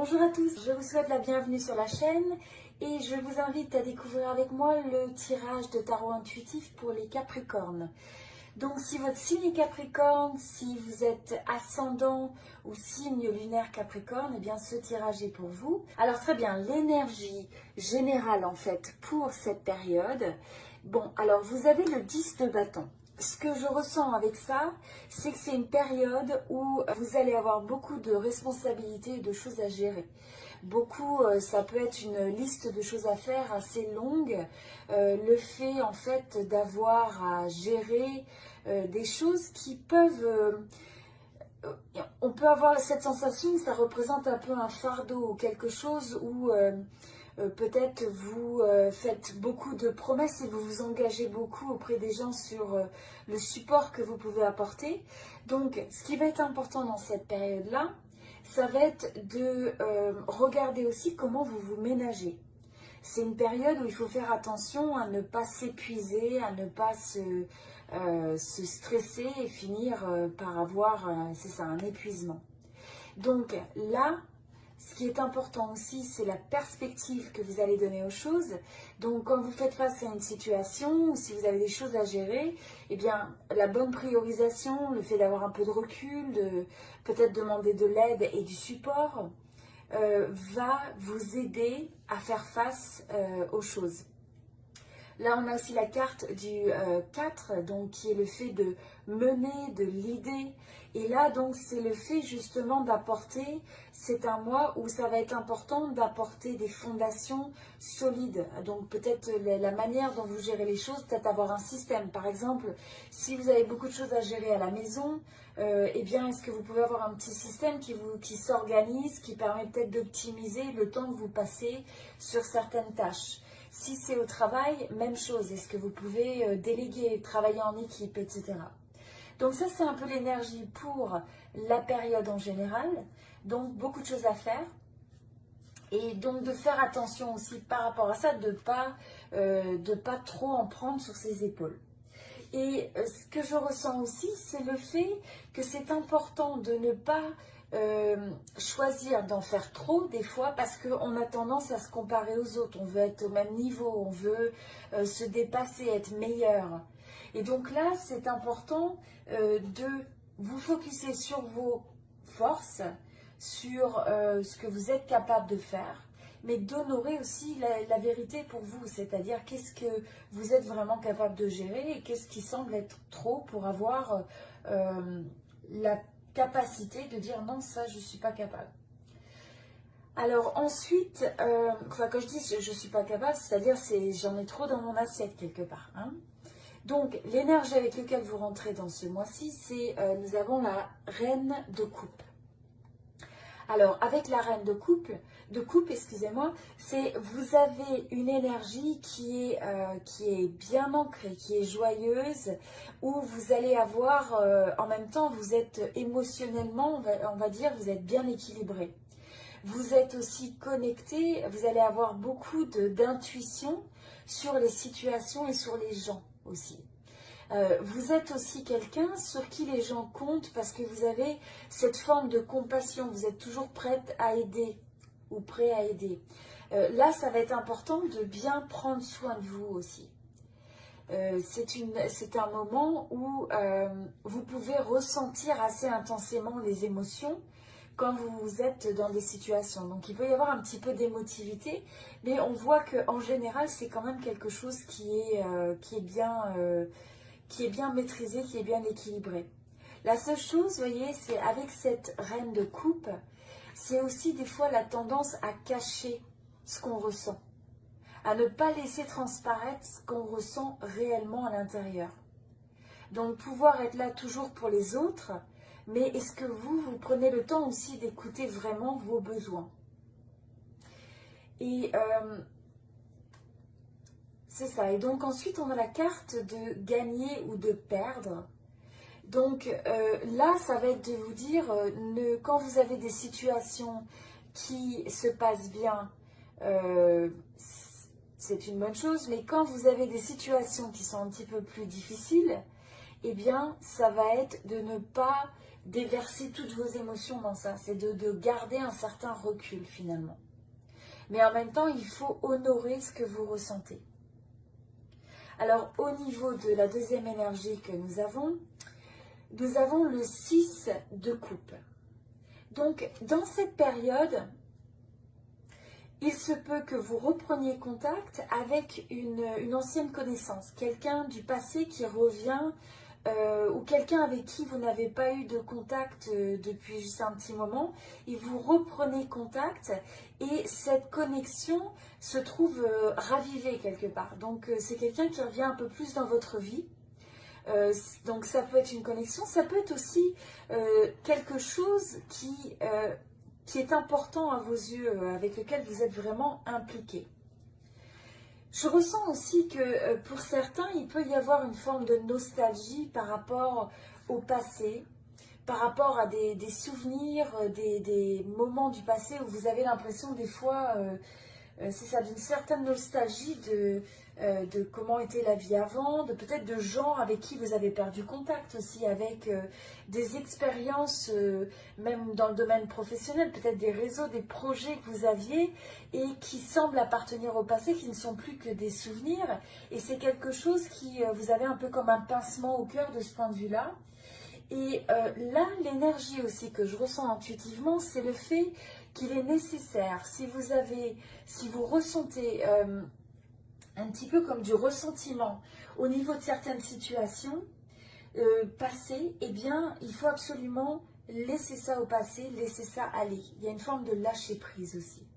Bonjour à tous, je vous souhaite la bienvenue sur la chaîne et je vous invite à découvrir avec moi le tirage de tarot intuitif pour les Capricornes. Donc si votre signe est Capricorne, si vous êtes ascendant ou signe lunaire Capricorne, eh bien ce tirage est pour vous. Alors très bien, l'énergie générale en fait pour cette période. Bon, alors vous avez le 10 de bâton. Ce que je ressens avec ça, c'est que c'est une période où vous allez avoir beaucoup de responsabilités et de choses à gérer. Beaucoup, ça peut être une liste de choses à faire assez longue. Le fait en fait d'avoir à gérer des choses qui peuvent... on peut avoir cette sensation que ça représente un peu un fardeau ou quelque chose où... peut-être vous faites beaucoup de promesses et vous vous engagez beaucoup auprès des gens sur le support que vous pouvez apporter. Donc, ce qui va être important dans cette période-là, ça va être de regarder aussi comment vous vous ménagez. C'est une période où il faut faire attention à ne pas s'épuiser, à ne pas se stresser et finir par avoir, c'est ça, un épuisement. Donc là, ce qui est important aussi, c'est la perspective que vous allez donner aux choses. Donc, quand vous faites face à une situation, ou si vous avez des choses à gérer, eh bien, la bonne priorisation, le fait d'avoir un peu de recul, de peut-être demander de l'aide et du support, va vous aider à faire face aux choses. Là, on a aussi la carte du 4, donc qui est le fait de mener, de leader. Et là, donc, c'est le fait justement d'apporter, c'est un mois où ça va être important d'apporter des fondations solides. Donc, peut-être la manière dont vous gérez les choses, peut-être avoir un système. Par exemple, si vous avez beaucoup de choses à gérer à la maison, eh bien, est-ce que vous pouvez avoir un petit système qui s'organise, qui permet peut-être d'optimiser le temps que vous passez sur certaines tâches? Si c'est au travail, même chose. Est-ce que vous pouvez déléguer, travailler en équipe, etc. Donc ça, c'est un peu l'énergie pour la période en général. Donc, beaucoup de choses à faire. Et donc, de faire attention aussi par rapport à ça, de pas trop en prendre sur ses épaules. Et ce que je ressens aussi, c'est le fait que c'est important de ne pas choisir d'en faire trop des fois parce qu'on a tendance à se comparer aux autres. On veut être au même niveau, on veut se dépasser, être meilleur. Et donc là, c'est important de vous focuser sur vos forces, sur ce que vous êtes capable de faire, mais d'honorer aussi la vérité pour vous, c'est-à-dire qu'est-ce que vous êtes vraiment capable de gérer et qu'est-ce qui semble être trop pour avoir la capacité de dire non, ça je ne suis pas capable. Alors ensuite, quand je dis je ne suis pas capable, c'est-à-dire j'en ai trop dans mon assiette quelque part. Hein. Donc l'énergie avec laquelle vous rentrez dans ce mois-ci, c'est nous avons la reine de coupe. Alors, avec la reine de coupe, excusez-moi, c'est vous avez une énergie qui est bien ancrée, qui est joyeuse, où vous allez avoir, en même temps, vous êtes émotionnellement, on va dire, vous êtes bien équilibré. Vous êtes aussi connecté, vous allez avoir beaucoup d'intuition sur les situations et sur les gens aussi. Vous êtes aussi quelqu'un sur qui les gens comptent parce que vous avez cette forme de compassion. Vous êtes toujours prête à aider ou prêt à aider. Là, ça va être important de bien prendre soin de vous aussi. C'est un moment où vous pouvez ressentir assez intensément les émotions quand vous êtes dans des situations. Donc, il peut y avoir un petit peu d'émotivité, mais on voit qu'en général, c'est quand même quelque chose qui est bien maîtrisé, qui est bien équilibré. La seule chose, vous voyez, c'est avec cette reine de coupe, c'est aussi des fois la tendance à cacher ce qu'on ressent, à ne pas laisser transparaître ce qu'on ressent réellement à l'intérieur. Donc pouvoir être là toujours pour les autres, mais est-ce que vous prenez le temps aussi d'écouter vraiment vos besoins? Et c'est ça. Et donc ensuite, on a la carte de gagner ou de perdre. Donc là, ça va être de vous dire, quand vous avez des situations qui se passent bien, c'est une bonne chose, mais quand vous avez des situations qui sont un petit peu plus difficiles, eh bien, ça va être de ne pas déverser toutes vos émotions dans ça, c'est de garder un certain recul finalement. Mais en même temps, il faut honorer ce que vous ressentez. Alors, au niveau de la deuxième énergie que nous avons le 6 de coupe. Donc, dans cette période, il se peut que vous repreniez contact avec une ancienne connaissance, quelqu'un du passé qui revient, ou quelqu'un avec qui vous n'avez pas eu de contact depuis juste un petit moment, et vous reprenez contact, et cette connexion se trouve ravivée quelque part. Donc c'est quelqu'un qui revient un peu plus dans votre vie. Donc ça peut être une connexion, ça peut être aussi quelque chose qui est important à vos yeux, avec lequel vous êtes vraiment impliqué. Je ressens aussi que pour certains, il peut y avoir une forme de nostalgie par rapport au passé, par rapport à des souvenirs, des moments du passé où vous avez l'impression des fois, c'est ça, d'une certaine nostalgie de comment était la vie avant, de peut-être de gens avec qui vous avez perdu contact aussi, avec des expériences, même dans le domaine professionnel, peut-être des réseaux, des projets que vous aviez et qui semblent appartenir au passé, qui ne sont plus que des souvenirs. Et c'est quelque chose qui, vous avez un peu comme un pincement au cœur de ce point de vue-là. Et là, l'énergie aussi que je ressens intuitivement, c'est le fait qu'il est nécessaire, si vous ressentez un petit peu comme du ressentiment au niveau de certaines situations passées, eh bien, il faut absolument laisser ça au passé, laisser ça aller. Il y a une forme de lâcher prise aussi.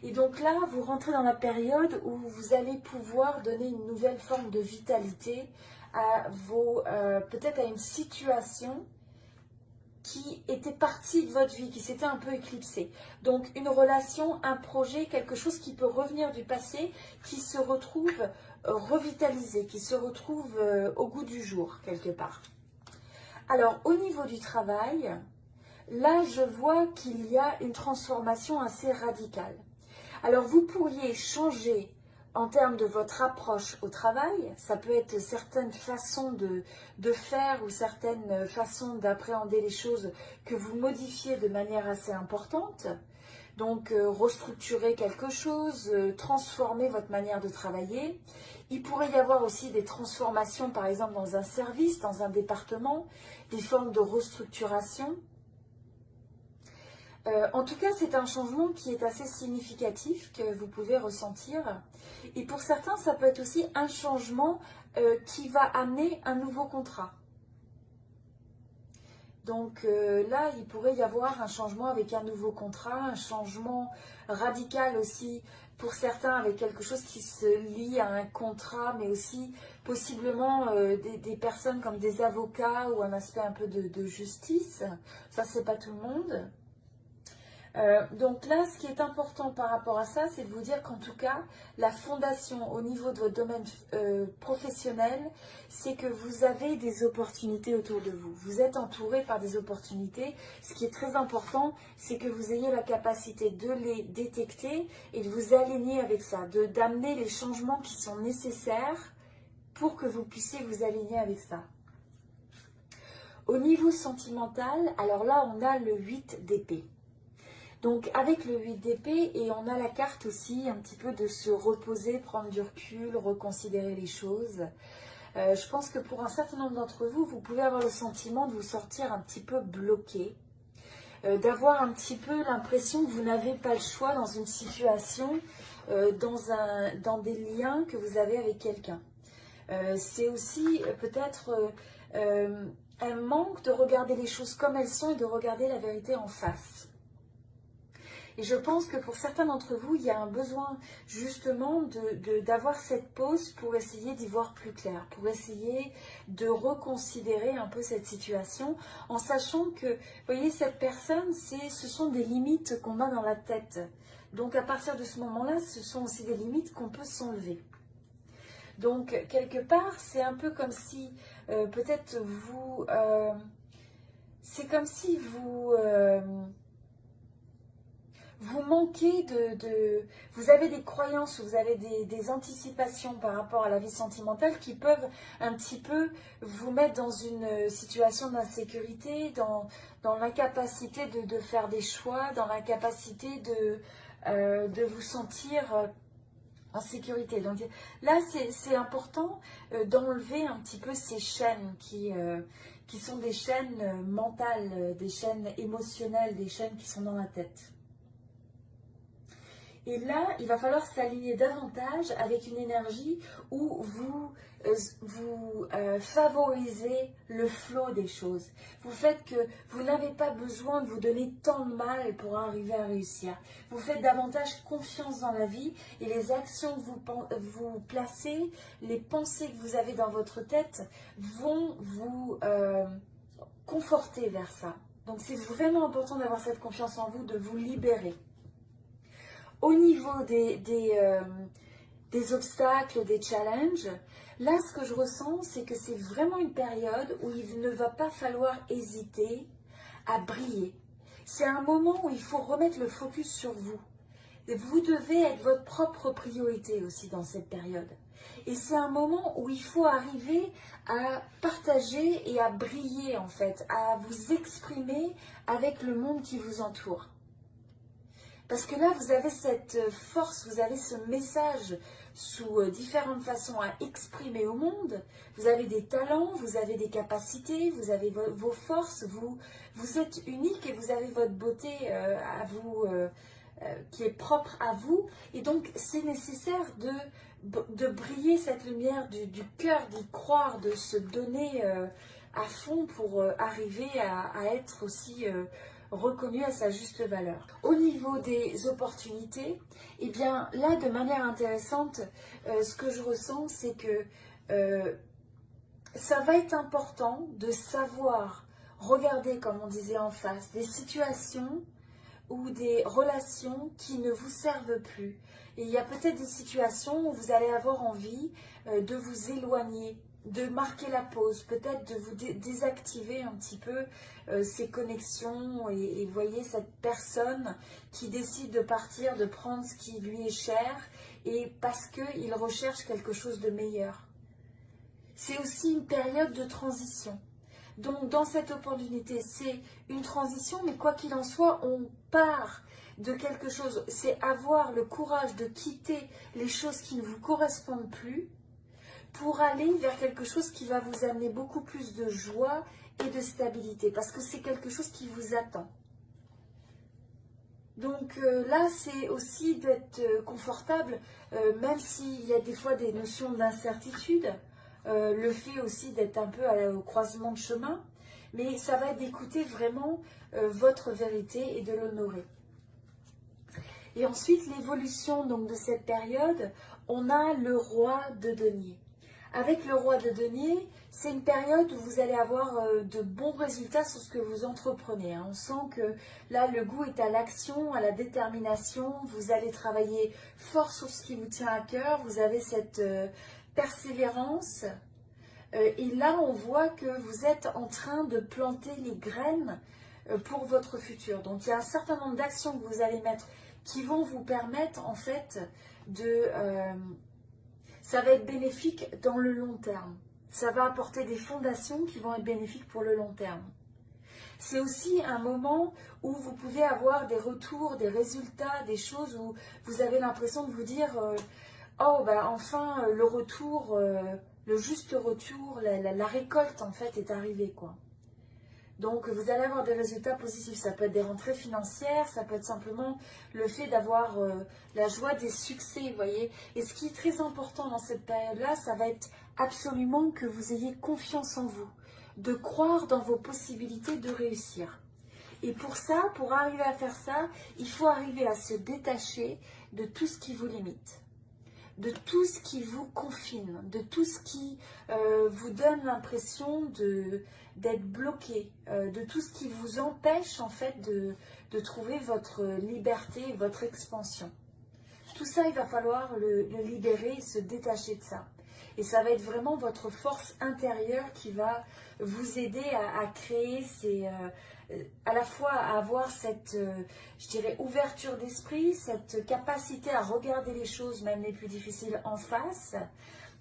Et donc là, vous rentrez dans la période où vous allez pouvoir donner une nouvelle forme de vitalité à peut-être à une situation qui était partie de votre vie, qui s'était un peu éclipsée. Donc une relation, un projet, quelque chose qui peut revenir du passé, qui se retrouve revitalisé, qui se retrouve au goût du jour, quelque part. Alors au niveau du travail, là je vois qu'il y a une transformation assez radicale. Alors vous pourriez changer en termes de votre approche au travail, ça peut être certaines façons de faire ou certaines façons d'appréhender les choses que vous modifiez de manière assez importante. Donc restructurer quelque chose, transformer votre manière de travailler. Il pourrait y avoir aussi des transformations par exemple dans un service, dans un département, des formes de restructuration. En tout cas, c'est un changement qui est assez significatif que vous pouvez ressentir. Et pour certains, ça peut être aussi un changement qui va amener un nouveau contrat. Donc là, il pourrait y avoir un changement avec un nouveau contrat, un changement radical aussi pour certains avec quelque chose qui se lie à un contrat, mais aussi possiblement des personnes comme des avocats ou un aspect un peu de justice. Ça, c'est pas tout le monde. Donc là, ce qui est important par rapport à ça, c'est de vous dire qu'en tout cas, la fondation au niveau de votre domaine professionnel, c'est que vous avez des opportunités autour de vous. Vous êtes entouré par des opportunités. Ce qui est très important, c'est que vous ayez la capacité de les détecter et de vous aligner avec ça, d'amener les changements qui sont nécessaires pour que vous puissiez vous aligner avec ça. Au niveau sentimental, alors là, on a le 8 d'épée. Donc avec le 8 d'épée, et on a la carte aussi un petit peu de se reposer, prendre du recul, reconsidérer les choses. Je pense que pour un certain nombre d'entre vous, vous pouvez avoir le sentiment de vous sortir un petit peu bloqué, d'avoir un petit peu l'impression que vous n'avez pas le choix dans une situation, dans des liens que vous avez avec quelqu'un. C'est aussi peut-être un manque de regarder les choses comme elles sont et de regarder la vérité en face. Et je pense que pour certains d'entre vous, il y a un besoin justement d'avoir cette pause pour essayer d'y voir plus clair, pour essayer de reconsidérer un peu cette situation, en sachant que, vous voyez, cette personne, ce sont des limites qu'on a dans la tête. Donc à partir de ce moment-là, ce sont aussi des limites qu'on peut s'enlever. Donc quelque part, c'est un peu comme si peut-être vous... c'est comme si vous manquez vous avez des croyances, vous avez des anticipations par rapport à la vie sentimentale qui peuvent un petit peu vous mettre dans une situation d'insécurité, dans l'incapacité de faire des choix, dans l'incapacité de vous sentir en sécurité. Donc là, c'est important d'enlever un petit peu ces chaînes qui sont des chaînes mentales, des chaînes émotionnelles, des chaînes qui sont dans la tête. Et là, il va falloir s'aligner davantage avec une énergie où vous favorisez le flot des choses. Vous faites que vous n'avez pas besoin de vous donner tant de mal pour arriver à réussir. Vous faites davantage confiance dans la vie et les actions que vous placez, les pensées que vous avez dans votre tête vont vous conforter vers ça. Donc c'est vraiment important d'avoir cette confiance en vous, de vous libérer. Au niveau des obstacles, des challenges, là ce que je ressens, c'est que c'est vraiment une période où il ne va pas falloir hésiter à briller. C'est un moment où il faut remettre le focus sur vous. Vous devez être votre propre priorité aussi dans cette période. Et c'est un moment où il faut arriver à partager et à briller en fait, à vous exprimer avec le monde qui vous entoure. Parce que là, vous avez cette force, vous avez ce message sous différentes façons à exprimer au monde. Vous avez des talents, vous avez des capacités, vous avez vos forces, vous êtes unique et vous avez votre beauté à vous, qui est propre à vous. Et donc, c'est nécessaire de briller cette lumière du cœur, d'y croire, de se donner à fond pour arriver à être aussi reconnu à sa juste valeur. Au niveau des opportunités, eh bien là de manière intéressante, ce que je ressens c'est que ça va être important de savoir regarder, comme on disait en face, des situations ou des relations qui ne vous servent plus. Et il y a peut-être des situations où vous allez avoir envie de vous éloigner, de marquer la pause, peut-être de vous désactiver un petit peu ces connexions et vous voyez cette personne qui décide de partir, de prendre ce qui lui est cher et parce qu'il recherche quelque chose de meilleur. C'est aussi une période de transition. Donc dans cette opportunité, c'est une transition, mais quoi qu'il en soit, on part de quelque chose. C'est avoir le courage de quitter les choses qui ne vous correspondent plus pour aller vers quelque chose qui va vous amener beaucoup plus de joie et de stabilité, parce que c'est quelque chose qui vous attend. Donc là, c'est aussi d'être confortable, même s'il y a des fois des notions d'incertitude, le fait aussi d'être un peu au croisement de chemin, mais ça va être d'écouter vraiment votre vérité et de l'honorer. Et ensuite, l'évolution donc de cette période, on a le roi de denier. Avec le roi de denier, c'est une période où vous allez avoir de bons résultats sur ce que vous entreprenez. On sent que là, le goût est à l'action, à la détermination. Vous allez travailler fort sur ce qui vous tient à cœur. Vous avez cette persévérance. Et là, on voit que vous êtes en train de planter les graines pour votre futur. Donc, il y a un certain nombre d'actions que vous allez mettre qui vont vous permettre, en fait, ça va être bénéfique dans le long terme. Ça va apporter des fondations qui vont être bénéfiques pour le long terme. C'est aussi un moment où vous pouvez avoir des retours, des résultats, des choses où vous avez l'impression de vous dire oh, ben enfin, le retour, le juste retour, la récolte en fait est arrivée, quoi. Donc, vous allez avoir des résultats positifs. Ça peut être des rentrées financières, ça peut être simplement le fait d'avoir la joie des succès, vous voyez. Et ce qui est très important dans cette période-là, ça va être absolument que vous ayez confiance en vous, de croire dans vos possibilités de réussir. Et pour ça, pour arriver à faire ça, il faut arriver à se détacher de tout ce qui vous limite, de tout ce qui vous confine, de tout ce qui vous donne l'impression d'être bloqué, de tout ce qui vous empêche en fait de trouver votre liberté, votre expansion. Tout ça, il va falloir le libérer et se détacher de ça. Et ça va être vraiment votre force intérieure qui va vous aider à créer à la fois à avoir cette, je dirais, ouverture d'esprit, cette capacité à regarder les choses, même les plus difficiles, en face,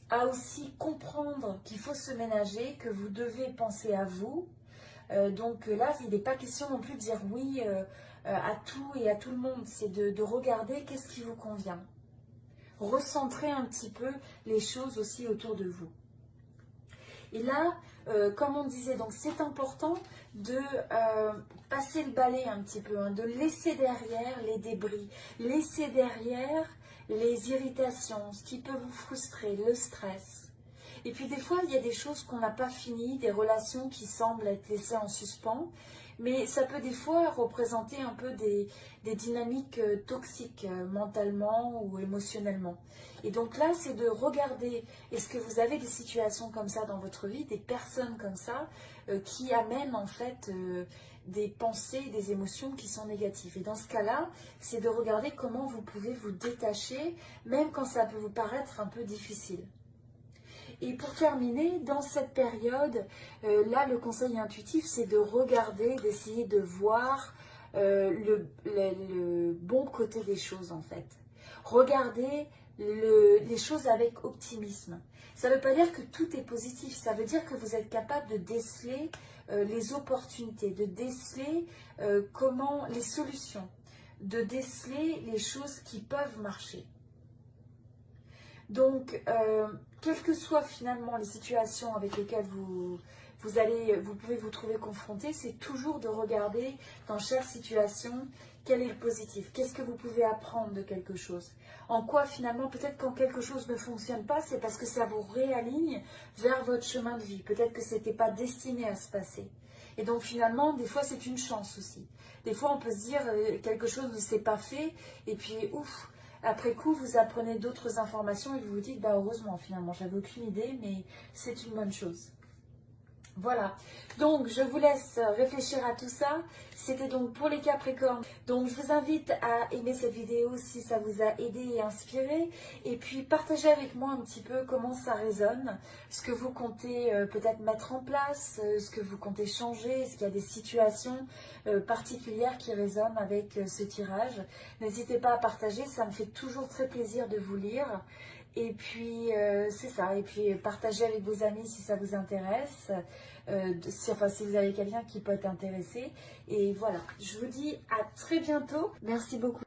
à aussi comprendre qu'il faut se ménager, que vous devez penser à vous. Donc là, il n'est pas question non plus de dire oui à tout et à tout le monde, c'est de regarder qu'est-ce qui vous convient. Recentrer un petit peu les choses aussi autour de vous. Et là, comme on disait, donc c'est important de passer le balai un petit peu, hein, de laisser derrière les débris, laisser derrière les irritations, ce qui peut vous frustrer, le stress. Et puis des fois, il y a des choses qu'on n'a pas finies, des relations qui semblent être laissées en suspens, mais ça peut des fois représenter un peu des dynamiques toxiques mentalement ou émotionnellement. Et donc là, c'est de regarder, est-ce que vous avez des situations comme ça dans votre vie, des personnes comme ça, qui amènent en fait des pensées, des émotions qui sont négatives. Et dans ce cas-là, c'est de regarder comment vous pouvez vous détacher, même quand ça peut vous paraître un peu difficile. Et pour terminer, dans cette période, là, le conseil intuitif, c'est de regarder, d'essayer de voir le bon côté des choses, en fait. Regardez les choses avec optimisme. Ça ne veut pas dire que tout est positif, ça veut dire que vous êtes capable de déceler les opportunités, de déceler les solutions, de déceler les choses qui peuvent marcher. Donc, quelles que soient finalement les situations avec lesquelles vous pouvez vous trouver confronté, c'est toujours de regarder dans chaque situation quel est le positif, qu'est-ce que vous pouvez apprendre de quelque chose. En quoi finalement, peut-être quand quelque chose ne fonctionne pas, c'est parce que ça vous réaligne vers votre chemin de vie. Peut-être que ce n'était pas destiné à se passer. Et donc finalement, des fois c'est une chance aussi. Des fois on peut se dire quelque chose ne s'est pas fait et puis ouf. Après coup, vous apprenez d'autres informations et vous vous dites, bah heureusement, finalement, j'avais aucune idée, mais c'est une bonne chose. Voilà, donc je vous laisse réfléchir à tout ça. C'était donc pour les Capricornes. Donc je vous invite à aimer cette vidéo si ça vous a aidé et inspiré. Et puis partagez avec moi un petit peu comment ça résonne, ce que vous comptez peut-être mettre en place, ce que vous comptez changer, est-ce qu'il y a des situations particulières qui résonnent avec ce tirage. N'hésitez pas à partager, ça me fait toujours très plaisir de vous lire. Et puis, c'est ça. Et puis, partagez avec vos amis si ça vous intéresse. Si vous avez quelqu'un qui peut être intéressé. Et voilà, je vous dis à très bientôt. Merci beaucoup.